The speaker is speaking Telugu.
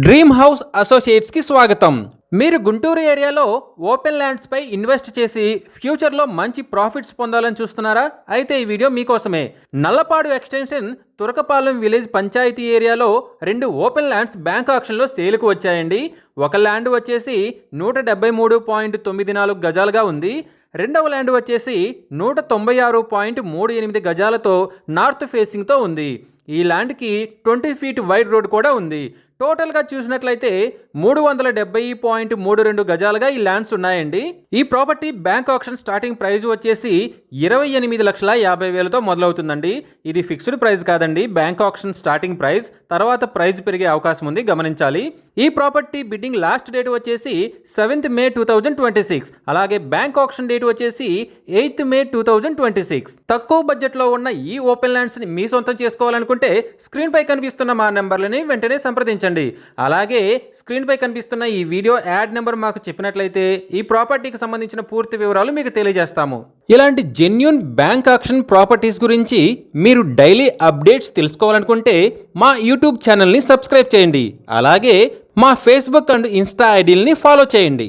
డ్రీమ్ హౌస్ అసోసియేట్స్కి స్వాగతం. మీరు గుంటూరు ఏరియాలో ఓపెన్ ల్యాండ్స్పై ఇన్వెస్ట్ చేసి ఫ్యూచర్లో మంచి ప్రాఫిట్స్ పొందాలని చూస్తున్నారా? అయితే ఈ వీడియో మీకోసమే. నల్లపాడు ఎక్స్టెన్షన్ తురకపాలెం విలేజ్ పంచాయతీ ఏరియాలో 2 ఓపెన్ ల్యాండ్స్ బ్యాంక్ ఆక్షన్లో సేల్కు వచ్చాయండి. ఒక ల్యాండ్ వచ్చేసి 173.94 గజాలుగా ఉంది. రెండవ ల్యాండ్ వచ్చేసి 196.38 గజాలతో నార్త్ ఫేసింగ్తో ఉంది. ఈ ల్యాండ్కి 20 ఫీట్ వైడ్ రోడ్ కూడా ఉంది. టోటల్గా చూసినట్లయితే 370.32 గజాలుగా ఈ ల్యాండ్స్ ఉన్నాయండి. ఈ property bank auction starting price వచ్చేసి 28,50,000తో మొదలవుతుందండి. ఇది ఫిక్స్డ్ ప్రైస్ కాదండి, బ్యాంక్ ఆక్షన్ స్టార్టింగ్ ప్రైస్. తర్వాత ప్రైస్ పెరిగే అవకాశం ఉంది, గమనించాలి. ఈ ప్రాపర్టీ బిడ్డింగ్ లాస్ట్ డేట్ వచ్చేసి 7th May 2026. అలాగే బ్యాంక్ ఆక్షన్ డేట్ వచ్చేసి 8th May 2026. తక్కువ బడ్జెట్లో ఉన్న ఈ ఓపెన్ ల్యాండ్స్ని మీ సొంతం చేసుకోవాలనుకుంటే స్క్రీన్ పై కనిపిస్తున్న మా నెంబర్లని వెంటనే సంప్రదించండి. అలాగే స్క్రీన్ పై కనిపిస్తున్న ఈ వీడియో యాడ్ నెంబర్ మాకు చెప్పినట్లయితే ఈ ప్రాపర్టీకి సంబంధించిన పూర్తి వివరాలు మీకు తెలియజేస్తాము. ఇలాంటి జెన్యూన్ బ్యాంక్ ఆక్షన్ ప్రాపర్టీస్ గురించి మీరు డైలీ అప్డేట్స్ తెలుసుకోవాలనుకుంటే మా యూట్యూబ్ ఛానల్ని సబ్స్క్రైబ్ చేయండి. అలాగే మా ఫేస్బుక్ అండ్ ఇన్స్టా ఐడీలని ఫాలో చేయండి.